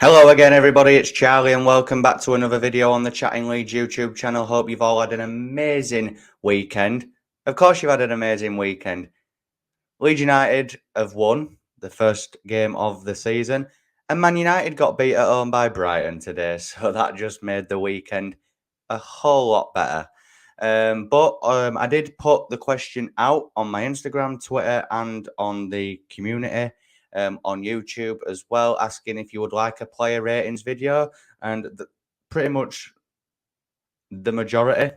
Hello again, everybody. It's Charlie, and welcome back to another video on the Chatting Leeds YouTube channel. Hope you've all had an amazing weekend. Of course, you've had an amazing weekend. Leeds United have won the first game of the season, and Man United got beat at home by Brighton today, so that just made the weekend a whole lot better. But I did put the question out on my Instagram, Twitter, and on the community on YouTube as well, asking if you would like a player ratings video, and pretty much the majority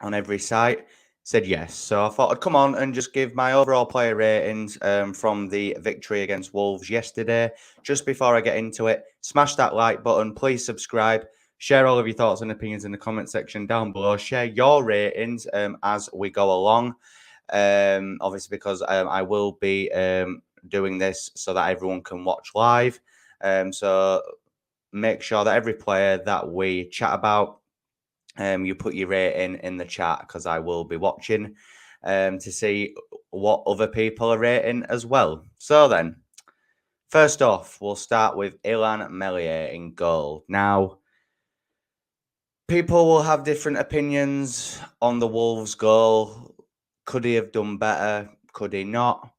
on every site said yes. So I thought I'd come on and just give my overall player ratings from the victory against Wolves yesterday. Just before I get into it, smash that like button, please subscribe, share all of your thoughts and opinions in the comment section down below, share your ratings as we go along. Obviously, because I will be doing this so that everyone can watch live. So make sure that every player that we chat about, you put your rating in the chat, because I will be watching to see what other people are rating as well. So then, first off, we'll start with Illan Meslier in goal. Now, people will have different opinions on the Wolves goal. Could he have done better? Could he not?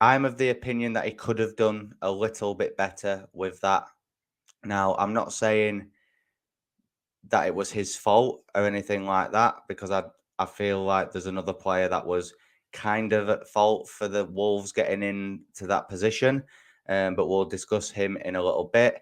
I'm of the opinion that he could have done a little bit better with that. Now, I'm not saying that it was his fault or anything like that, because I feel like there's another player that was kind of at fault for the Wolves getting into that position. But we'll discuss him in a little bit.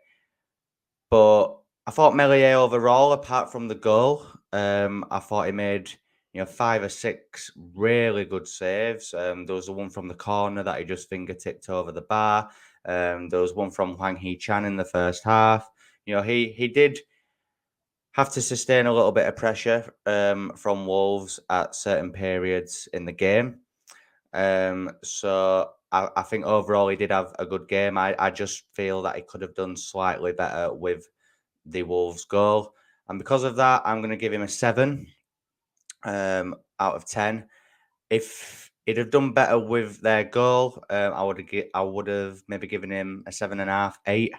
But I thought Meslier overall, apart from the goal, I thought he made 5 or 6 really good saves. There was the one from the corner that he just fingertipped over the bar. There was one from Hwang Hee-chan in the first half. He did have to sustain a little bit of pressure from Wolves at certain periods in the game. So I think overall he did have a good game. I just feel that he could have done slightly better with the Wolves goal. And because of that, I'm going to give him a 7 out of 10. If he'd have done better with their goal, I would have maybe given him a 7.5, 8.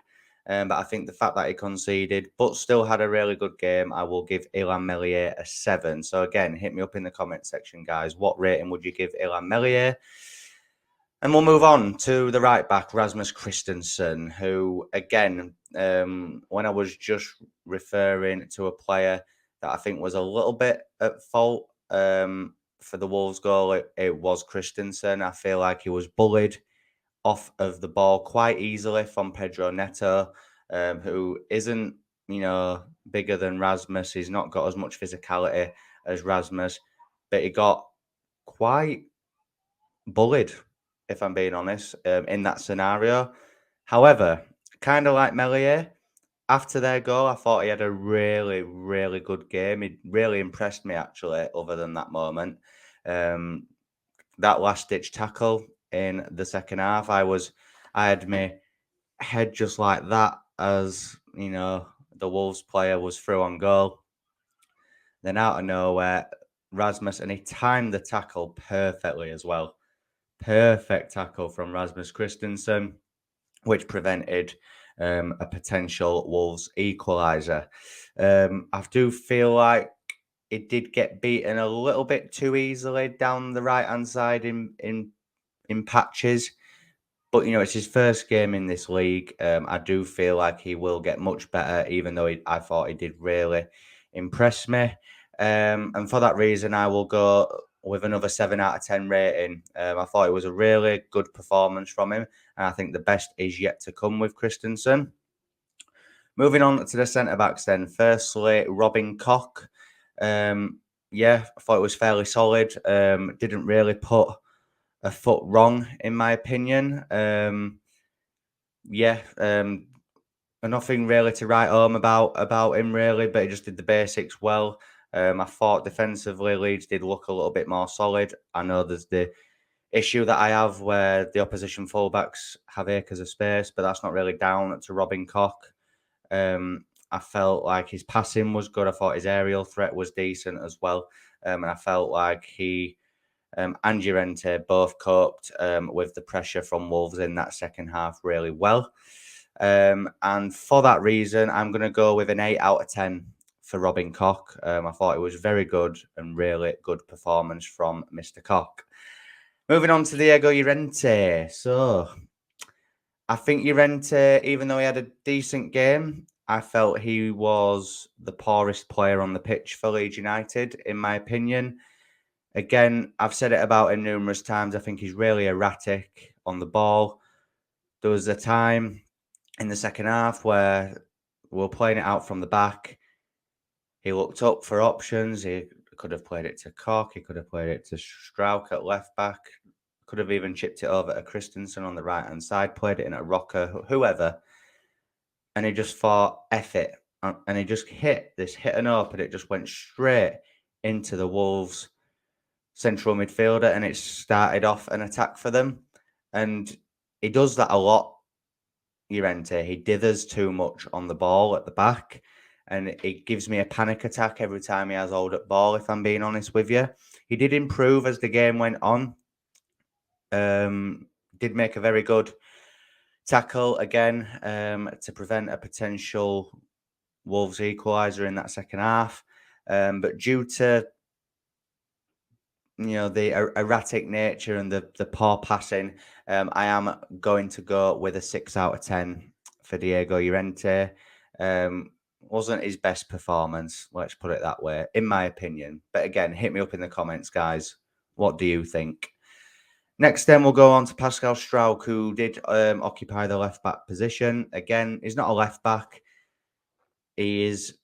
But I think the fact that he conceded, but still had a really good game, I will give Illan Meslier a 7. So again, hit me up in the comment section, guys. What rating would you give Illan Meslier? And we'll move on to the right back, Rasmus Christensen, who, again, when I was just referring to a player that I think was a little bit at fault for the Wolves goal, it was Christensen. I feel like he was bullied off of the ball quite easily from Pedro Neto, who isn't, bigger than Rasmus. He's not got as much physicality as Rasmus, but he got quite bullied, if I'm being honest, in that scenario. However, kind of like Meslier, after their goal, I thought he had a really, really good game. He really impressed me, actually, other than that moment. That last-ditch tackle in the second half, I had my head just like that as, the Wolves player was through on goal. Then out of nowhere, Rasmus, and he timed the tackle perfectly as well. Perfect tackle from Rasmus Christensen, which prevented a potential Wolves equaliser. I do feel like it did get beaten a little bit too easily down the right-hand side in patches. But, it's his first game in this league. I do feel like he will get much better, even though I thought he did really impress me. And for that reason, I will go with another 7 out of 10 rating. I thought it was a really good performance from him, and I think the best is yet to come with Christensen. Moving on to the centre-backs then. Firstly, Robin Koch. I thought it was fairly solid. Didn't really put a foot wrong, in my opinion. Nothing really to write home about him, really, but he just did the basics well. I thought defensively, Leeds did look a little bit more solid. I know there's the issue that I have where the opposition fullbacks have acres of space, but that's not really down to Robin Koch. I felt like his passing was good. I thought his aerial threat was decent as well. And I felt like he and Llorente both coped with the pressure from Wolves in that second half really well. And for that reason, I'm going to go with an 8 out of 10 for Robin Koch. I thought it was very good and really good performance from Mr. Koch. Moving on to Diego Llorente. So I think Llorente, even though he had a decent game, I felt he was the poorest player on the pitch for Leeds United, in my opinion. Again, I've said it about him numerous times. I think he's really erratic on the ball. There was a time in the second half where we were playing it out from the back. He looked up for options. He could have played it to Koch. He could have played it to Strauch at left back. Could have even chipped it over to Christensen on the right-hand side, played it in at Rocker, whoever. And he just thought, F it. And he just hit and open. It just went straight into the Wolves central midfielder, and it started off an attack for them. And he does that a lot, Llorente. He dithers too much on the ball at the back, and it gives me a panic attack every time he has hold up ball, if I'm being honest with you. He did improve as the game went on. Did make a very good tackle again to prevent a potential Wolves equaliser in that second half. But due to the erratic nature and the poor passing, I am going to go with a 6 out of 10 for Diego Llorente. Wasn't his best performance, let's put it that way, in my opinion. But again, hit me up in the comments, guys. What do you think? Next, then, we'll go on to Pascal Strauch, who did occupy the left-back position. Again, he's not a left-back. He is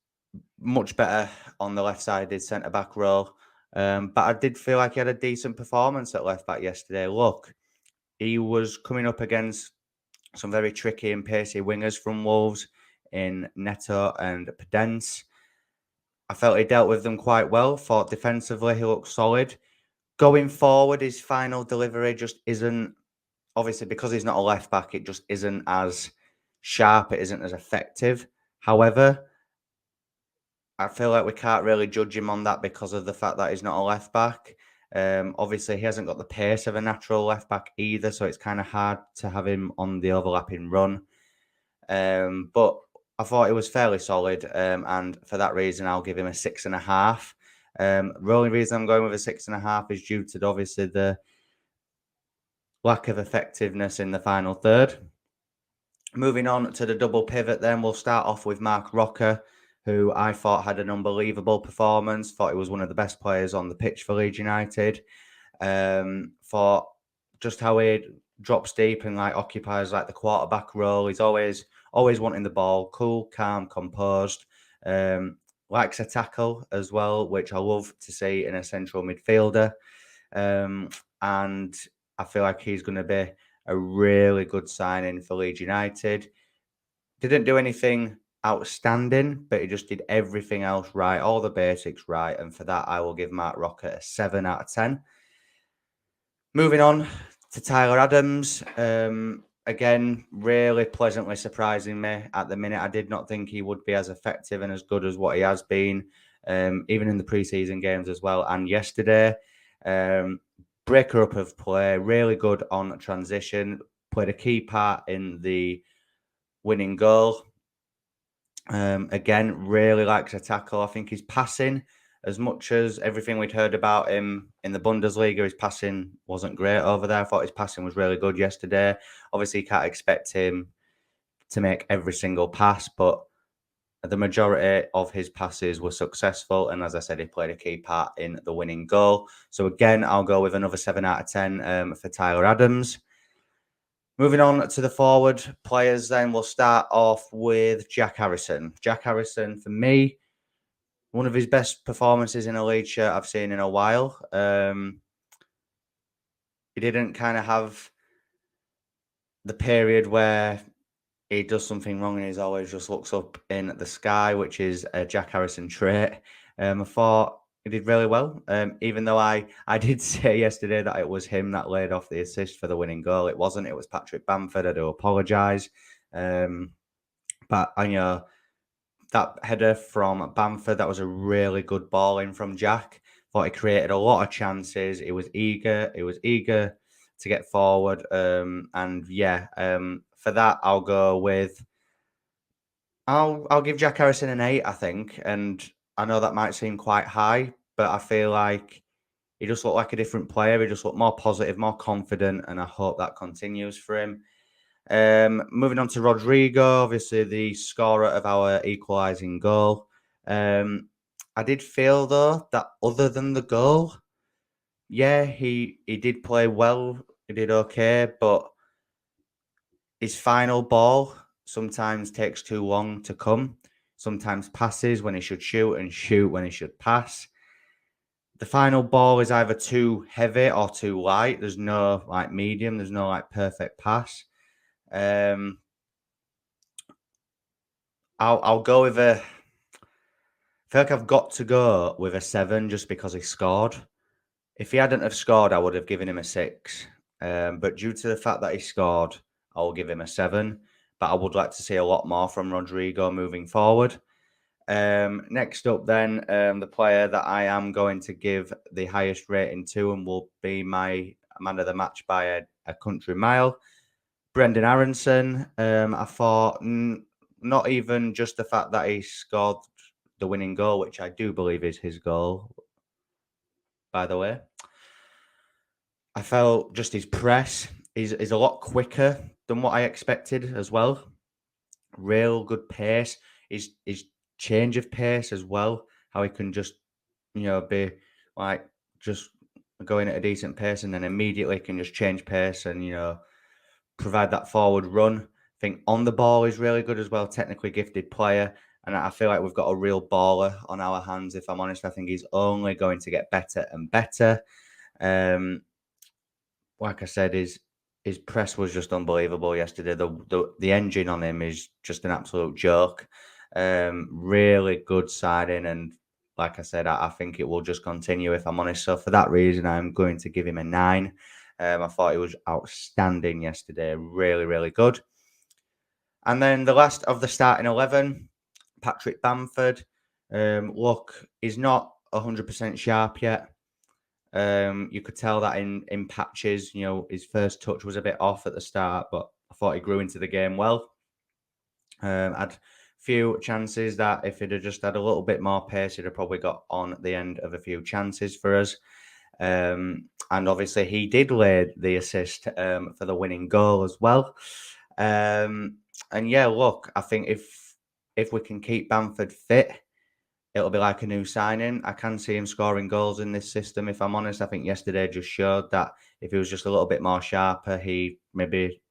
much better on the left-sided centre-back role. But I did feel like he had a decent performance at left-back yesterday. Look, he was coming up against some very tricky and pacey wingers from Wolves in Neto and Pedence. I felt he dealt with them quite well. Thought defensively he looked solid. Going forward, his final delivery just isn't, obviously because he's not a left back, it just isn't as sharp, it isn't as effective. However, I feel like we can't really judge him on that because of the fact that he's not a left back. Obviously, he hasn't got the pace of a natural left back either, so it's kind of hard to have him on the overlapping run. But I thought it was fairly solid, and for that reason, I'll give him a 6.5. The only reason I'm going with a 6.5 is due to obviously the lack of effectiveness in the final third. Moving on to the double pivot, then we'll start off with Mark Rocker, who I thought had an unbelievable performance. Thought he was one of the best players on the pitch for Leeds United. For just how he drops deep and occupies the quarterback role. He's always wanting the ball, cool, calm, composed. Likes a tackle as well, which I love to see in a central midfielder. And I feel like he's going to be a really good signing for Leeds United. Didn't do anything outstanding, but he just did everything else right, all the basics right. And for that, I will give Mark Rocker a 7 out of 10. Moving on to Tyler Adams. Again, really pleasantly surprising me at the minute. I did not think he would be as effective and as good as what he has been, even in the preseason games as well. And yesterday, breaker up of play, really good on transition, played a key part in the winning goal. Again, really likes a tackle. I think he's passing, as much as everything we'd heard about him in the Bundesliga, his passing wasn't great over there. I thought his passing was really good yesterday. Obviously, you can't expect him to make every single pass, but the majority of his passes were successful. And as I said, he played a key part in the winning goal. So again, I'll go with another 7 out of 10 for Tyler Adams. Moving on to the forward players, then we'll start off with Jack Harrison. Jack Harrison, for me, one of his best performances in a league shirt I've seen in a while. He didn't kind of have the period where he does something wrong and he's always just looks up in the sky, which is a Jack Harrison trait. I thought he did really well, even though I did say yesterday that it was him that laid off the assist for the winning goal. It wasn't. It was Patrick Bamford. I do apologise. But I know that header from Bamford, that was a really good ball in from Jack. Thought he created a lot of chances. He was eager. To get forward. And yeah, for that, I'll go with I'll give Jack Harrison an 8, I think, and I know that might seem quite high, but I feel like he just looked like a different player. He just looked more positive, more confident, and I hope that continues for him. Moving on to Rodrigo, obviously the scorer of our equalising goal. I did feel though that other than the goal, yeah, he did play well. He did okay, but his final ball sometimes takes too long to come. Sometimes passes when he should shoot and shoot when he should pass. The final ball is either too heavy or too light. There's no like medium. There's no like perfect pass. I'll go with a. I feel like I've got to go with a 7 just because he scored. If he hadn't have scored, I would have given him a 6. But due to the fact that he scored, I will give him a 7. But I would like to see a lot more from Rodrigo moving forward. Next up, then, the player that I am going to give the highest rating to and will be my man of the match by a country mile, Brendan Aronson. I thought not even just the fact that he scored the winning goal, which I do believe is his goal, by the way. I felt just his press is a lot quicker than what I expected as well. Real good pace. His change of pace as well. How he can just, be like just going at a decent pace and then immediately can just change pace and, provide that forward run. I think on the ball is really good as well. Technically gifted player. And I feel like we've got a real baller on our hands, if I'm honest. I think he's only going to get better and better. Like I said, his press was just unbelievable yesterday. The engine on him is just an absolute joke. Really good signing, and like I said, I think it will just continue if I'm honest. So for that reason, I'm going to give him a 9. I thought he was outstanding yesterday. Really, really good. And then the last of the starting 11, Patrick Bamford. Look, he's not 100% sharp yet. You could tell that in patches. His first touch was a bit off at the start, but I thought he grew into the game well. Had few chances that if he'd have just had a little bit more pace, he'd have probably got on the end of a few chances for us. And obviously, he did lay the assist for the winning goal as well. And yeah, look, I think if we can keep Bamford fit, it'll be like a new signing. I can see him scoring goals in this system, if I'm honest. I think yesterday just showed that if he was just a little bit more sharper, he maybe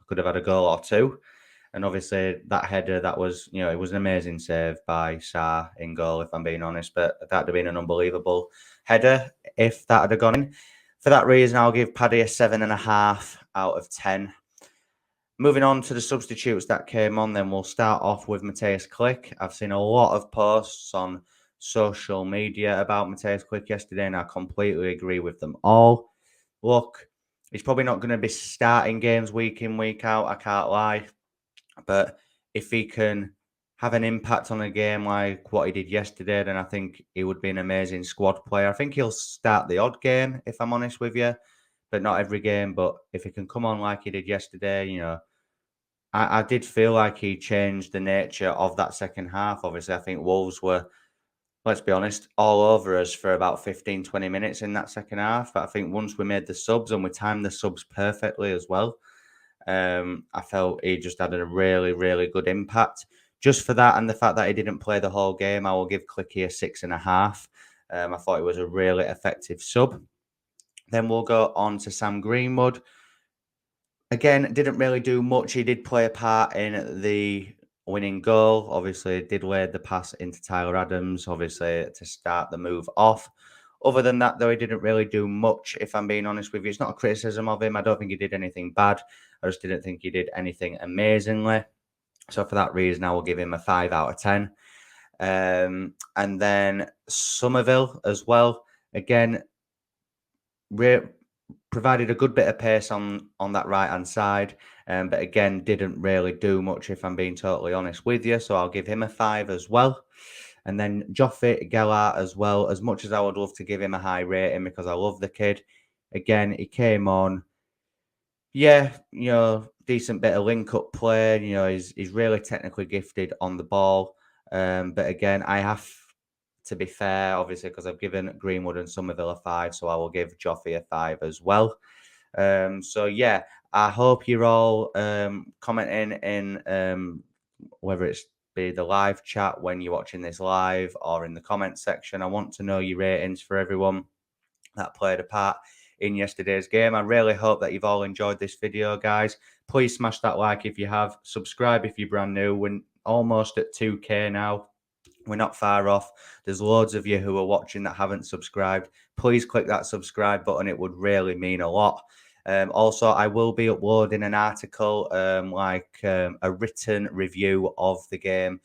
could have had a goal or two. And obviously that header, that was, it was an amazing save by Sarr in goal, if I'm being honest. But that would have been an unbelievable header if that had gone in. For that reason, I'll give Paddy a 7.5 out of 10. Moving on to the substitutes that came on, then we'll start off with Matthias Klick. I've seen a lot of posts on social media about Matthias Klick yesterday, and I completely agree with them all. Look, he's probably not going to be starting games week in, week out, I can't lie. But if he can have an impact on a game like what he did yesterday, then I think he would be an amazing squad player. I think he'll start the odd game, if I'm honest with you, but not every game. But if he can come on like he did yesterday, I did feel like he changed the nature of that second half. Obviously, I think Wolves were, let's be honest, all over us for about 15, 20 minutes in that second half. But I think once we made the subs and we timed the subs perfectly as well, I felt he just had a really, really good impact. Just for that and the fact that he didn't play the whole game, I will give Clicky a 6.5. I thought it was a really effective sub. Then we'll go on to Sam Greenwood. Again, didn't really do much. He did play a part in the winning goal. Obviously, did lay the pass into Tyler Adams, obviously, to start the move off. Other than that, though, he didn't really do much, if I'm being honest with you. It's not a criticism of him. I don't think he did anything bad. I just didn't think he did anything amazingly. So for that reason, I will give him a 5 out of 10. And then Somerville as well. Again, provided a good bit of pace on that right-hand side. But again, didn't really do much, if I'm being totally honest with you. So I'll give him a 5 as well. And then Joffrey Gellart as well. As much as I would love to give him a high rating because I love the kid. Again, he came on. Yeah, decent bit of link up play. He's really technically gifted on the ball. But again, I have to be fair, obviously, because I've given Greenwood and Somerville a 5, so I will give Joffrey a 5 as well. So yeah, I hope you're all commenting in whether it's be the live chat when you're watching this live or in the comment section. I want to know your ratings for everyone that played a part in yesterday's game. I really hope that you've all enjoyed this video, guys. Please smash that like if you have. Subscribe if you're brand new. We're almost at 2K now. We're not far off. There's loads of you who are watching that haven't subscribed. Please click that subscribe button. It would really mean a lot. Also, I will be uploading an article, a written review of the game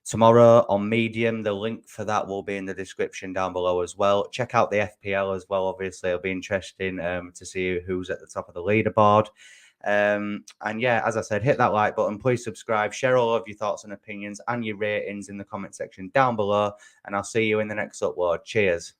tomorrow on Medium. The link for that will be in the description down below as well. Check out the FPL as well. Obviously, it'll be interesting to see who's at the top of the leaderboard. And yeah, as I said, hit that like button. Please subscribe. Share all of your thoughts and opinions and your ratings in the comment section down below. And I'll see you in the next upload. Cheers.